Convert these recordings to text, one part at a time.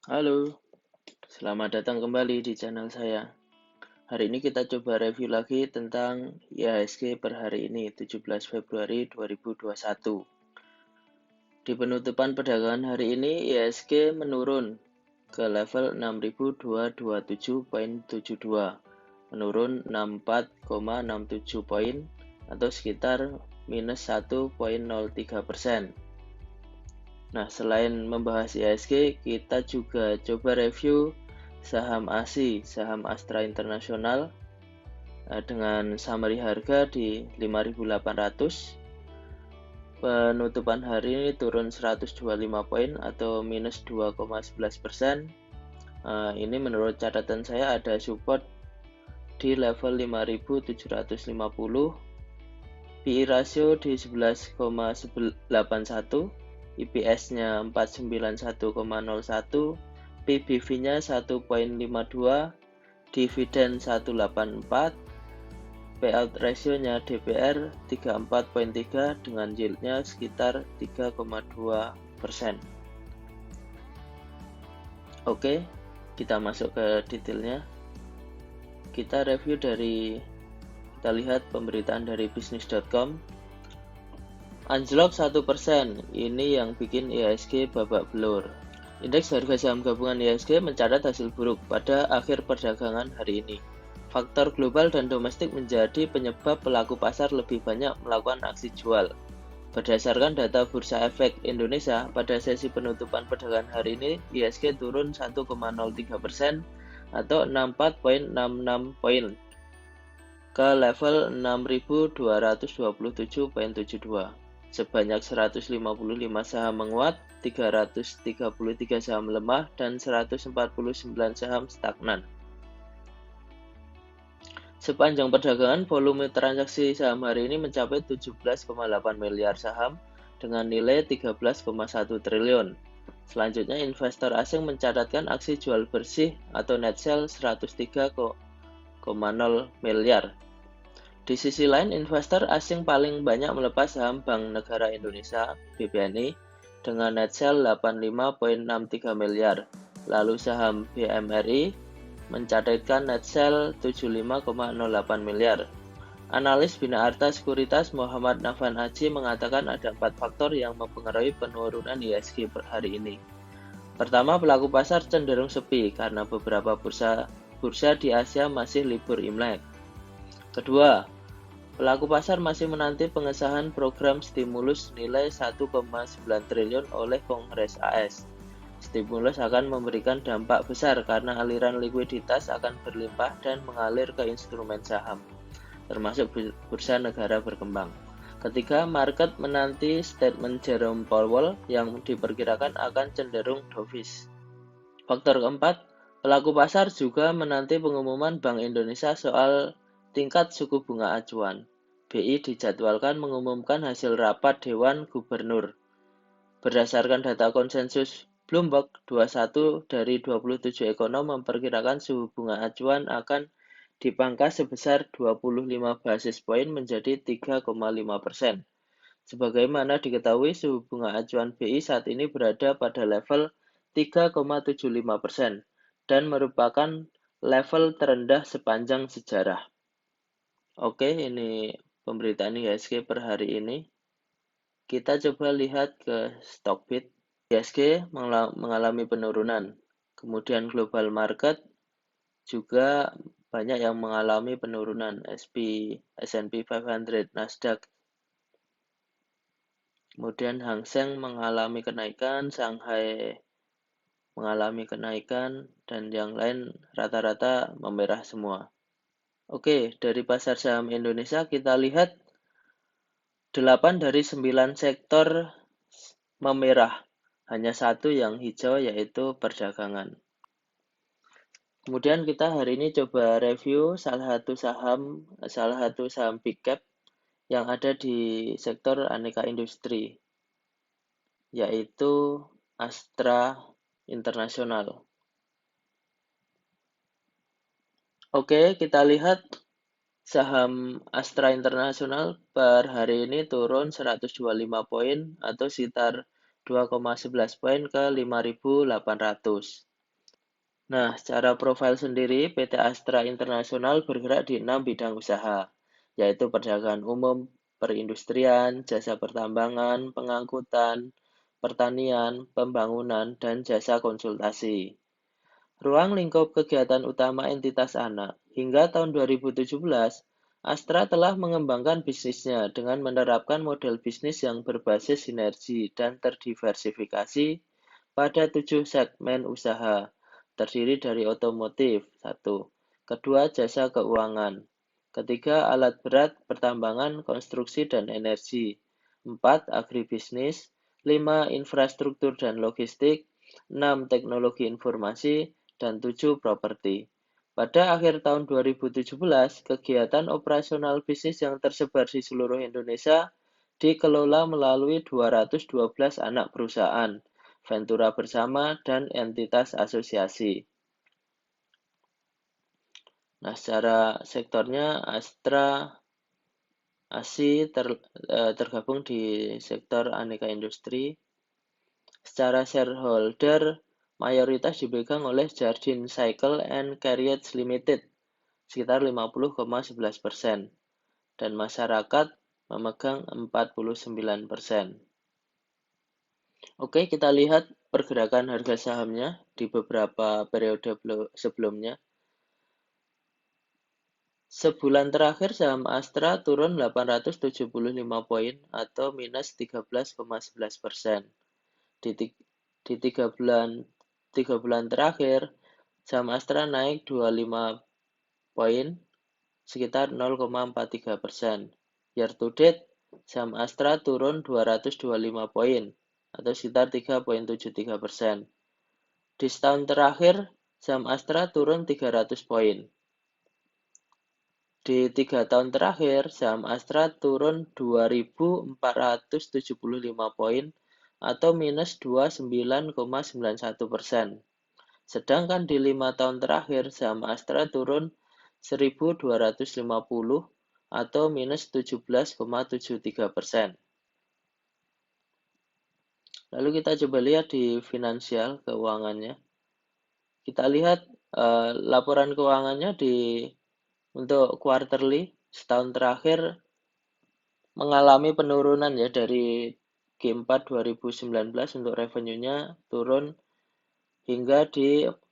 Halo, selamat datang kembali di channel saya. Hari ini kita coba review lagi tentang IHSG per hari ini, 17 Februari 2021. Di penutupan perdagangan hari ini, IHSG menurun ke level 6.227,72, menurun 64,67 poin atau sekitar minus 1,03%. Nah, selain membahas IHSG, kita juga coba review saham ASI, saham Astra International dengan summary harga di 5.800. Penutupan hari ini turun 125 poin atau minus 2,11%. Ini menurut catatan saya ada support di level 5.750, PI rasio di 11,81, IPS-nya 491,01, PBV-nya 1,52, dividen 184, payout ratio-nya DPR 34,3 dengan yield-nya sekitar 3,2%. Oke, kita masuk ke detailnya. Kita lihat pemberitaan dari bisnis.com. Anjlok 1%, ini yang bikin IHSG babak belur. Indeks harga saham gabungan IHSG mencatat hasil buruk pada akhir perdagangan hari ini. Faktor global dan domestik menjadi penyebab pelaku pasar lebih banyak melakukan aksi jual. Berdasarkan data Bursa Efek Indonesia, pada sesi penutupan perdagangan hari ini, IHSG turun 1,03% atau 64,66 poin ke level 6.227,72. Sebanyak 155 saham menguat, 333 saham lemah, dan 149 saham stagnan. Sepanjang perdagangan, volume transaksi saham hari ini mencapai 17,8 miliar saham dengan nilai 13,1 triliun. Selanjutnya, investor asing mencatatkan aksi jual bersih atau net sell 103,0 miliar. Di sisi lain, investor asing paling banyak melepas saham Bank Negara Indonesia (BBNI) dengan net sell 85,63 miliar. Lalu saham BMRI mencatatkan net sell 75,08 miliar. Analis Bina Arta Sekuritas Muhammad Nafan Haji mengatakan ada 4 faktor yang mempengaruhi penurunan IHSG per hari ini. Pertama, pelaku pasar cenderung sepi karena beberapa bursa di Asia masih libur Imlek. Kedua, pelaku pasar masih menanti pengesahan program stimulus nilai 1,9 triliun oleh Kongres AS. Stimulus akan memberikan dampak besar karena aliran likuiditas akan berlimpah dan mengalir ke instrumen saham, termasuk bursa negara berkembang. Ketiga, market menanti statement Jerome Powell yang diperkirakan akan cenderung dovish. Faktor keempat, pelaku pasar juga menanti pengumuman Bank Indonesia soal tingkat suku bunga acuan. BI dijadwalkan mengumumkan hasil rapat Dewan Gubernur. Berdasarkan data konsensus Bloomberg, 21 dari 27 ekonom memperkirakan suku bunga acuan akan dipangkas sebesar 25 basis poin menjadi 3,5%. Sebagaimana diketahui, suku bunga acuan BI saat ini berada pada level 3,75% dan merupakan level terendah sepanjang sejarah. Oke, ini pemberitaan IHSG per hari ini. Kita coba lihat ke Stockbit. IHSG mengalami penurunan. Kemudian global market juga banyak yang mengalami penurunan. S&P 500, Nasdaq. Kemudian Hang Seng mengalami kenaikan, Shanghai mengalami kenaikan, dan yang lain rata-rata memerah semua. Oke, dari pasar saham Indonesia kita lihat 8 dari 9 sektor memerah. Hanya satu yang hijau yaitu perdagangan. Kemudian kita hari ini coba review salah satu saham big cap yang ada di sektor aneka industri, yaitu Astra International. Oke, kita lihat saham Astra International per hari ini turun 125 poin atau sekitar 2,11 poin ke 5.800. Nah, secara profil sendiri, PT Astra Internasional bergerak di 6 bidang usaha, yaitu perdagangan umum, perindustrian, jasa pertambangan, pengangkutan, pertanian, pembangunan, dan jasa konsultasi. Ruang lingkup kegiatan utama entitas anak. Hingga tahun 2017, Astra telah mengembangkan bisnisnya dengan menerapkan model bisnis yang berbasis sinergi dan terdiversifikasi pada 7 segmen usaha, terdiri dari otomotif, 1. Kedua, jasa keuangan. Ketiga, alat berat, pertambangan, konstruksi, dan energi. 4. Agribisnis. 5. Infrastruktur dan logistik. 6. Teknologi informasi. Dan 7. Properti. Pada akhir tahun 2017, kegiatan operasional bisnis yang tersebar di seluruh Indonesia dikelola melalui 212 anak perusahaan, ventura bersama, dan entitas asosiasi. Nah, secara sektornya Astra ASI tergabung di sektor aneka industri. Secara shareholder, mayoritas dipegang oleh Jardine Cycle and Carriage Limited, sekitar 50,11%, dan masyarakat memegang 49%. Oke, kita lihat pergerakan harga sahamnya di beberapa periode sebelumnya. Sebulan terakhir saham Astra turun 875 poin atau minus 13,11%. Di, di 3 bulan terakhir, saham Astra naik 25 poin, sekitar 0,43%. Year to date, saham Astra turun 225 poin, atau sekitar 3,73%. Di setahun terakhir, saham Astra turun 300 poin. Di 3 tahun terakhir, saham Astra turun 2.475 poin atau minus 29,91%. Sedangkan di 5 tahun terakhir, saham Astra turun 1.250 atau minus 17,73%. Lalu kita coba lihat di finansial keuangannya. Kita lihat laporan keuangannya untuk quarterly setahun terakhir mengalami penurunan ya dari Q4 2019 untuk revenue-nya turun hingga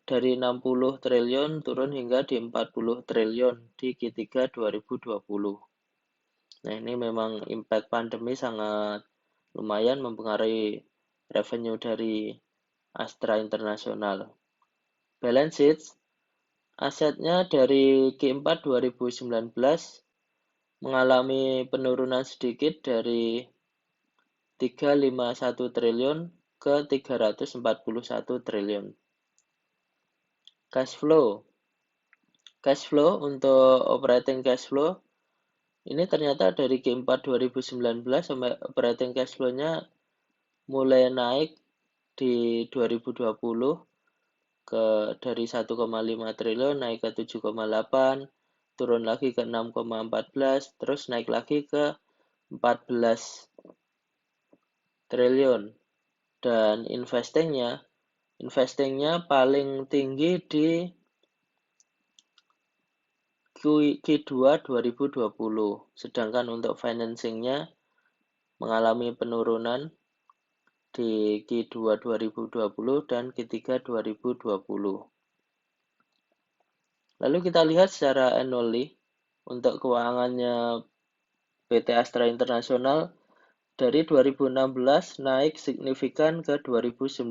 dari 60 triliun turun hingga di 40 triliun di Q3 2020. Nah, ini memang impact pandemi sangat lumayan mempengaruhi revenue dari Astra Internasional. Balance sheet, asetnya dari Q4 2019 mengalami penurunan sedikit dari 351 triliun ke 341 triliun. Cash flow. Cash flow untuk operating cash flow ini ternyata dari Q4 2019 sampai operating cash flow-nya mulai naik di 2020 dari 1,5 triliun naik ke 7,8, turun lagi ke 6,14, terus naik lagi ke 14 triliun. Dan investingnya paling tinggi di Q2 2020, sedangkan untuk financingnya mengalami penurunan di Q2 2020 dan Q3 2020. Lalu kita lihat secara annually untuk keuangannya PT Astra Internasional dari 2016 naik signifikan ke 2019.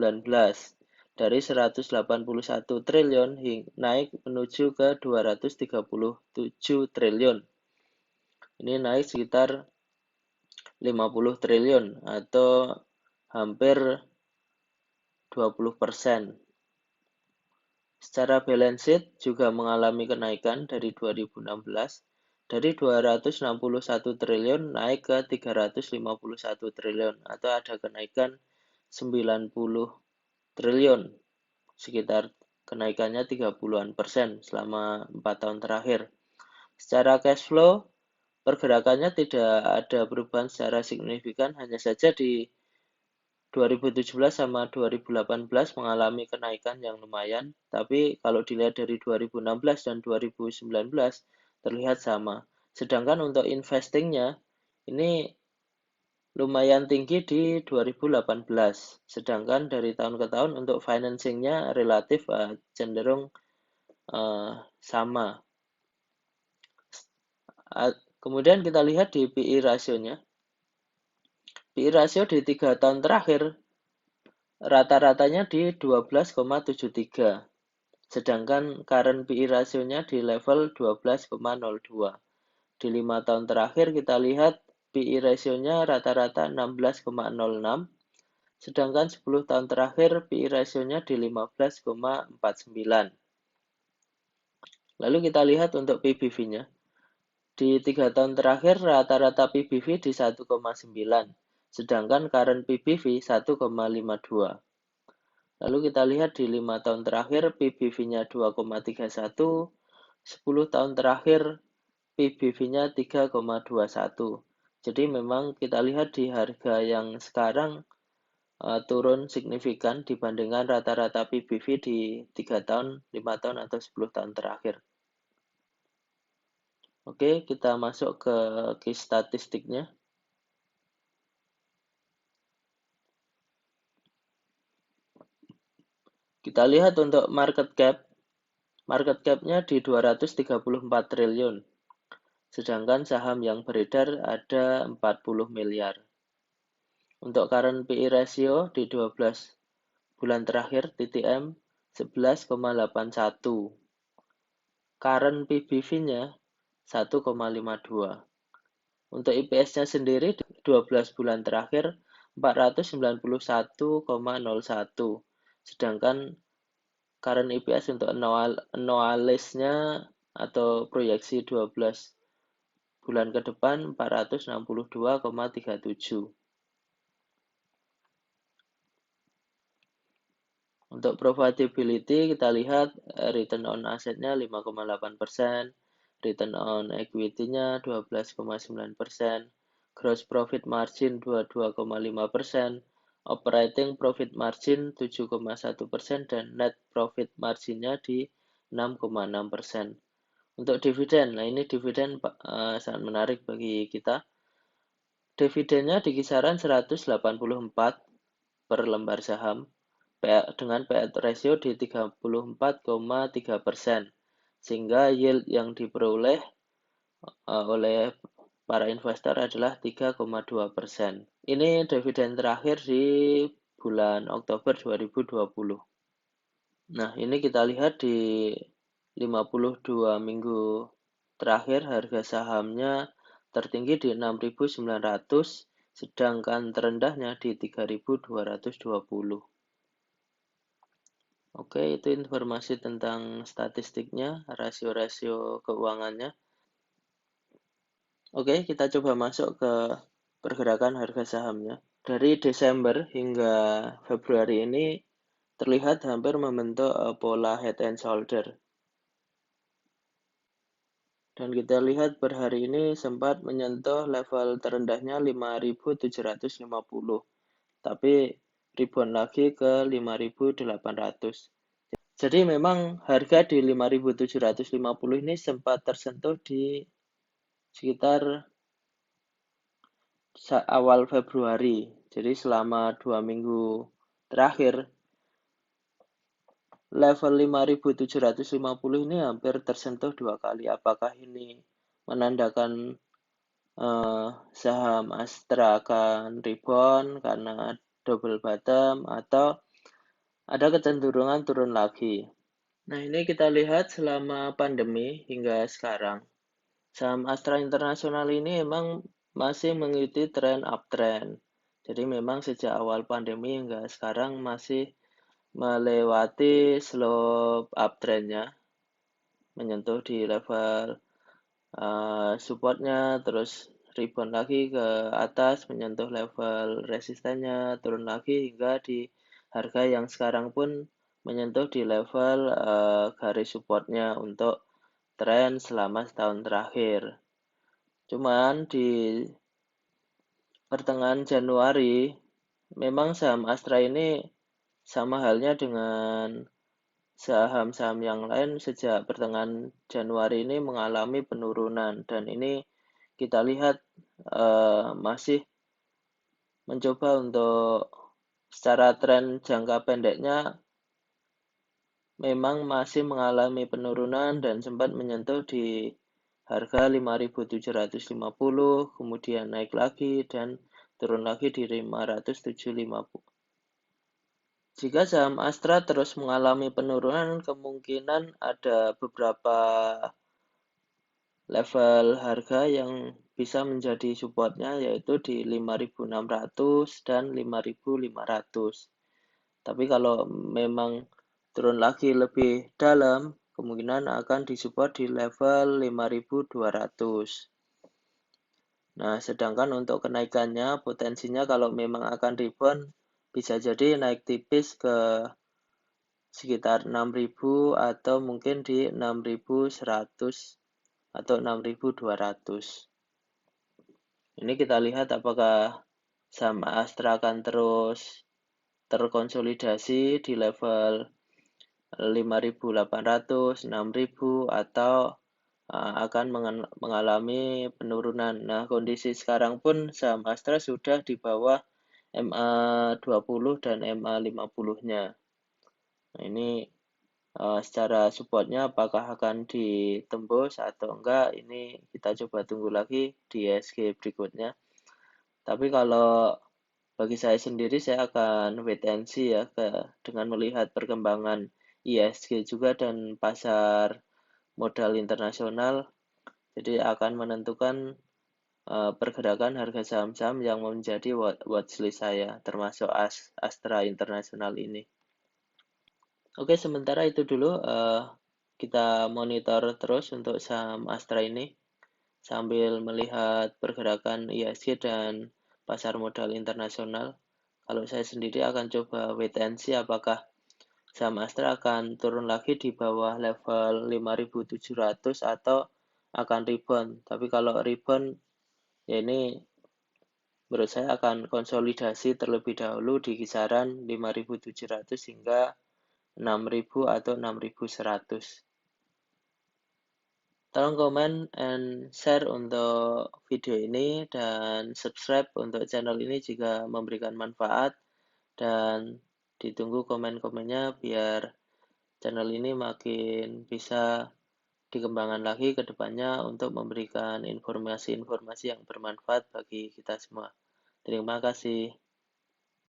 Dari 181 triliun naik menuju ke 237 triliun. Ini naik sekitar 50 triliun atau hampir 20%. Secara balance sheet juga mengalami kenaikan dari 2016, dari 261 triliun naik ke 351 triliun atau ada kenaikan 90 triliun, sekitar kenaikannya 30-an% selama 4 tahun terakhir. Secara cash flow, pergerakannya tidak ada perubahan secara signifikan, hanya saja di 2017 sama 2018 mengalami kenaikan yang lumayan, tapi kalau dilihat dari 2016 dan 2019 terlihat sama. Sedangkan untuk investingnya ini lumayan tinggi di 2018, sedangkan dari tahun ke tahun untuk financingnya relatif cenderung sama. Kemudian kita lihat di PI rasionya. PI rasio di 3 tahun terakhir rata-ratanya di 12,73, sedangkan current PI rasionya di level 12,02. Di 5 tahun terakhir kita lihat PI rasionya rata-rata 16,06, sedangkan 10 tahun terakhir PI rasionya di 15,49. Lalu kita lihat untuk PBV-nya. Di 3 tahun terakhir rata-rata PBV di 1,9, sedangkan current PBV 1,52. Lalu kita lihat di 5 tahun terakhir PBV-nya 2,31, 10 tahun terakhir PBV-nya 3,21. Jadi memang kita lihat di harga yang sekarang turun signifikan dibandingkan rata-rata PBV di 3 tahun, 5 tahun, atau 10 tahun terakhir. Oke, kita masuk ke case statistiknya. Kita lihat untuk market cap. Market cap-nya di 234 triliun. Sedangkan saham yang beredar ada 40 miliar. Untuk current PI ratio di 12 bulan terakhir TTM 11,81. Current PBV-nya 1,52. Untuk IPS-nya sendiri 12 bulan terakhir 491,01. Sedangkan current IPS untuk annualized-nya atau proyeksi 12 bulan ke depan 462,37. Untuk profitability kita lihat return on asset-nya 5,8%, return on equity-nya 12,9%, gross profit margin 22,5%, operating profit margin 7,1%, dan net profit margin-nya di 6,6%. Untuk dividen, nah ini dividen sangat menarik bagi kita. Dividennya di kisaran 184 per lembar saham dengan payout ratio di 34,3%, sehingga yield yang diperoleh oleh para investor adalah 3,2%. Ini dividen terakhir di bulan Oktober 2020. Nah, ini kita lihat di 52 minggu terakhir harga sahamnya tertinggi di 6.900, sedangkan terendahnya di 3.220. Oke, itu informasi tentang statistiknya, rasio-rasio keuangannya. Oke, kita coba masuk ke pergerakan harga sahamnya. Dari Desember hingga Februari ini terlihat hampir membentuk pola head and shoulder. Dan kita lihat per hari ini sempat menyentuh level terendahnya 5.750, tapi rebound lagi ke 5.800. Jadi memang harga di 5.750 ini sempat tersentuh di sekitar awal Februari. Jadi selama 2 minggu terakhir, level 5.750 ini hampir tersentuh 2 kali. Apakah ini menandakan saham Astra akan rebound karena double bottom, atau ada kecenderungan turun lagi? Nah, ini kita lihat selama pandemi hingga sekarang. Saham Astra Internasional ini memang masih mengikuti tren uptrend. Jadi memang sejak awal pandemi hingga sekarang masih melewati slope uptrendnya, menyentuh di level supportnya, terus rebound lagi ke atas, menyentuh level resistennya, turun lagi hingga di harga yang sekarang pun menyentuh di level garis supportnya untuk tren selama setahun terakhir. Cuman di pertengahan Januari memang saham Astra ini sama halnya dengan saham-saham yang lain sejak pertengahan Januari ini mengalami penurunan dan ini kita lihat masih mencoba untuk secara tren jangka pendeknya memang masih mengalami penurunan dan sempat menyentuh di harga 5.750, kemudian naik lagi dan turun lagi di 5.750. Jika saham Astra terus mengalami penurunan, kemungkinan ada beberapa level harga yang bisa menjadi supportnya yaitu di 5.600 dan 5.500. Tapi kalau memang turun lagi lebih dalam, kemungkinan akan disupport di level 5.200. Nah, sedangkan untuk kenaikannya, potensinya kalau memang akan rebound, bisa jadi naik tipis ke sekitar 6.000 atau mungkin di 6.100 atau 6.200. Ini kita lihat apakah saham Astra akan terus terkonsolidasi di level 5.800, 6.000 atau akan mengalami penurunan. Nah, kondisi sekarang pun saham Astra sudah di bawah MA20 dan MA50-nya. Nah, ini secara supportnya apakah akan ditembus atau enggak, ini kita coba tunggu lagi di ISG berikutnya. Tapi kalau bagi saya sendiri, saya akan wait and see ya, dengan melihat perkembangan ISG juga dan pasar modal internasional. Jadi akan menentukan pergerakan harga saham-saham yang menjadi watchlist saya, termasuk Astra Internasional ini. Oke, sementara itu dulu kita monitor terus untuk saham Astra ini sambil melihat pergerakan ISG dan pasar modal internasional. Kalau saya sendiri akan coba wait and see apakah saham Astra akan turun lagi di bawah level 5.700 atau akan rebound. Tapi kalau rebound, ya ini menurut saya akan konsolidasi terlebih dahulu di kisaran 5.700 hingga 6.000 atau 6.100. Tolong komen and share untuk video ini dan subscribe untuk channel ini jika memberikan manfaat dan ditunggu komen-komennya biar channel ini makin bisa dikembangkan lagi ke depannya untuk memberikan informasi-informasi yang bermanfaat bagi kita semua. Terima kasih.